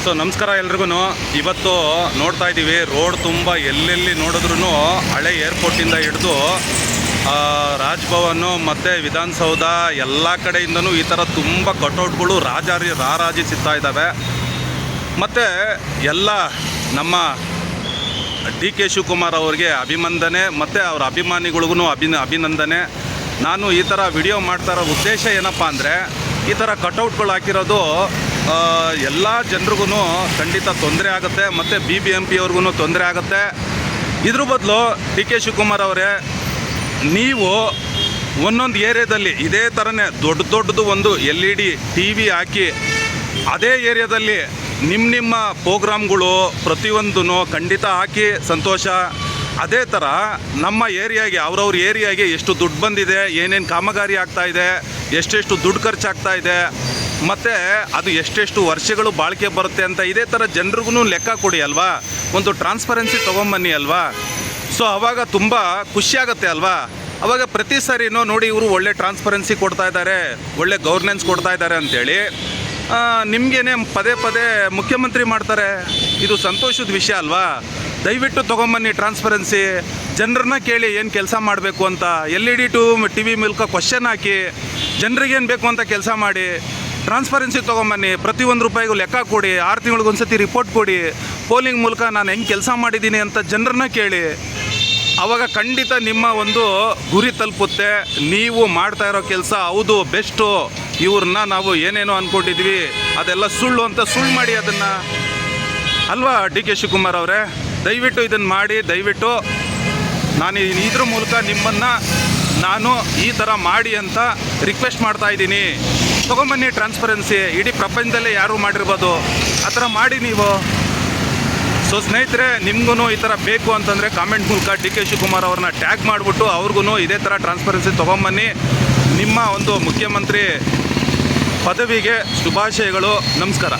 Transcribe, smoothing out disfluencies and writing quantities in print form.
So ನಮಸ್ಕಾರ ಎಲ್ರಿಗೂ. ಇವತ್ತು ನೋಡ್ತಾ ಇದ್ದೀವಿ ರೋಡ್ ತುಂಬ ಎಲ್ಲೆಲ್ಲಿ ನೋಡಿದ್ರೂ ಹಳೆ ಏರ್ಪೋರ್ಟಿಂದ ಹಿಡಿದು ರಾಜ್ಭವನ್ ಮತ್ತು ವಿಧಾನಸೌಧ ಎಲ್ಲ ಕಡೆಯಿಂದನೂ ಈ ಥರ ತುಂಬ ಕಟೌಟ್ಗಳು ರಾರಾಜಿಸುತ್ತಾ ಇದ್ದಾವೆ. ಮತ್ತು ಎಲ್ಲ ನಮ್ಮ ಡಿ ಕೆ ಶಿವಕುಮಾರ್ ಅವ್ರಿಗೆ ಅಭಿನಂದನೆ ಮತ್ತು ಅವ್ರ ಅಭಿಮಾನಿಗಳಿಗೂ ಅಭಿನಂದನೆ. ನಾನು ಈ ಥರ ವಿಡಿಯೋ ಮಾಡ್ತಾ ಇರೋ ಉದ್ದೇಶ ಏನಪ್ಪ ಅಂದರೆ, ಈ ಥರ ಕಟೌಟ್ಗಳು ಹಾಕಿರೋದು ಎಲ್ಲ ಜನರಿಗೂ ಖಂಡಿತ ತೊಂದರೆ ಆಗುತ್ತೆ ಮತ್ತು BBMP ಅವ್ರಿಗೂ ತೊಂದರೆ ಆಗುತ್ತೆ. ಇದ್ರ ಬದಲು ಡಿ ಕೆ ಶಿವಕುಮಾರ್ ಅವರೇ, ನೀವು ಒಂದೊಂದು ಏರಿಯಾದಲ್ಲಿ ಇದೇ ಥರನೇ ದೊಡ್ಡದು ಒಂದು LED TV ಹಾಕಿ ಅದೇ ಏರಿಯಾದಲ್ಲಿ ನಿಮ್ಮ ಪ್ರೋಗ್ರಾಮ್ಗಳು ಪ್ರತಿಯೊಂದೂ ಖಂಡಿತ ಹಾಕಿ ಸಂತೋಷ. ಅದೇ ಥರ ನಮ್ಮ ಏರಿಯಾಗೆ ಅವ್ರವ್ರ ಏರಿಯಾಗೆ ಎಷ್ಟು ದುಡ್ಡು ಬಂದಿದೆ, ಏನೇನು ಕಾಮಗಾರಿ ಆಗ್ತಾಯಿದೆ, ಎಷ್ಟೆಷ್ಟು ದುಡ್ಡು ಖರ್ಚಾಗ್ತಾ ಇದೆ, ಮತ್ತು ಅದು ಎಷ್ಟೆಷ್ಟು ವರ್ಷಗಳು ಬಾಳಿಕೆ ಬರುತ್ತೆ ಅಂತ ಇದೇ ಥರ ಜನರಿಗೂ ಲೆಕ್ಕ ಕೊಡಿ ಅಲ್ವಾ. ಒಂದು ಟ್ರಾನ್ಸ್ಪರೆನ್ಸಿ ತೊಗೊಂಬನ್ನಿ ಅಲ್ವಾ. ಸೊ ಆವಾಗ ತುಂಬ ಖುಷಿಯಾಗುತ್ತೆ ಅಲ್ವಾ. ಆವಾಗ ಪ್ರತಿ ಸಾರಿನೂ ನೋಡಿ ಇವರು ಒಳ್ಳೆ ಟ್ರಾನ್ಸ್ಪರೆನ್ಸಿ ಕೊಡ್ತಾ ಇದ್ದಾರೆ, ಒಳ್ಳೆ ಗೌರ್ನೆನ್ಸ್ ಕೊಡ್ತಾ ಇದ್ದಾರೆ ಅಂಥೇಳಿ ನಿಮಗೇನೆ ಪದೇ ಮುಖ್ಯಮಂತ್ರಿ ಮಾಡ್ತಾರೆ. ಇದು ಸಂತೋಷದ ವಿಷಯ ಅಲ್ವಾ. ದಯವಿಟ್ಟು ತೊಗೊಂಬನ್ನಿ ಟ್ರಾನ್ಸ್ಪರೆನ್ಸಿ. ಜನರನ್ನ ಕೇಳಿ ಏನು ಕೆಲಸ ಮಾಡಬೇಕು ಅಂತ. LED TV ಮೂಲಕ ಕ್ವಶನ್ ಹಾಕಿ ಜನರಿಗೇನು ಬೇಕು ಅಂತ ಕೆಲಸ ಮಾಡಿ ಟ್ರಾನ್ಸ್ಪರೆನ್ಸಿ ತೊಗೊಂಬನ್ನಿ. ಪ್ರತಿಯೊಂದು ರೂಪಾಯಿಗೂ ಲೆಕ್ಕ ಕೊಡಿ. 6 ತಿಂಗಳಿಗೊಂದ್ಸತಿ ರಿಪೋರ್ಟ್ ಕೊಡಿ. ಪೋಲಿಂಗ್ ಮೂಲಕ ನಾನು ಹೆಂಗೆ ಕೆಲಸ ಮಾಡಿದ್ದೀನಿ ಅಂತ ಜನರನ್ನ ಕೇಳಿ. ಆವಾಗ ಖಂಡಿತ ನಿಮ್ಮ ಒಂದು ಗುರಿ ತಲುಪುತ್ತೆ. ನೀವು ಮಾಡ್ತಾ ಇರೋ ಕೆಲಸ ಹೌದು ಬೆಸ್ಟು, ಇವ್ರನ್ನ ನಾವು ಏನೇನೋ ಅಂದ್ಕೊಂಡಿದ್ವಿ ಅದೆಲ್ಲ ಸುಳ್ಳು ಅಂತ ಸುಳ್ಳು ಮಾಡಿ ಅದನ್ನು ಅಲ್ವಾ. ಡಿ ಕೆ ಶಿವಕುಮಾರ್ ಅವರೇ, ದಯವಿಟ್ಟು ಇದನ್ನು ಮಾಡಿ. ದಯವಿಟ್ಟು ನಾನು ಇದ್ರ ಮೂಲಕ ನಿಮ್ಮನ್ನು ನಾನು ಈ ಥರ ಮಾಡಿ ಅಂತ ರಿಕ್ವೆಸ್ಟ್ ಮಾಡ್ತಾ ಇದ್ದೀನಿ. ತೊಗೊಂಬನ್ನಿ ಟ್ರಾನ್ಸ್ಪರೆನ್ಸಿ. ಇಡೀ ಪ್ರಪಂಚದಲ್ಲೇ ಯಾರು ಮಾಡಿರ್ಬೋದು, ಆ ಥರ ಮಾಡಿ ನೀವು. ಸೊ ಸ್ನೇಹಿತರೆ, ನಿಮಗೂ ಈ ಥರ ಬೇಕು ಅಂತಂದರೆ ಕಾಮೆಂಟ್ ಮೂಲಕ ಡಿ ಕೆ ಶಿವಕುಮಾರ್ ಅವ್ರನ್ನ ಟ್ಯಾಗ್ ಮಾಡಿಬಿಟ್ಟು ಅವ್ರಿಗೂ ಇದೇ ಥರ ಟ್ರಾನ್ಸ್ಪರೆನ್ಸಿ ತೊಗೊಂಬನ್ನಿ. ನಿಮ್ಮ ಒಂದು ಮುಖ್ಯಮಂತ್ರಿ ಪದವಿಗೆ ಶುಭಾಶಯಗಳು. ನಮಸ್ಕಾರ.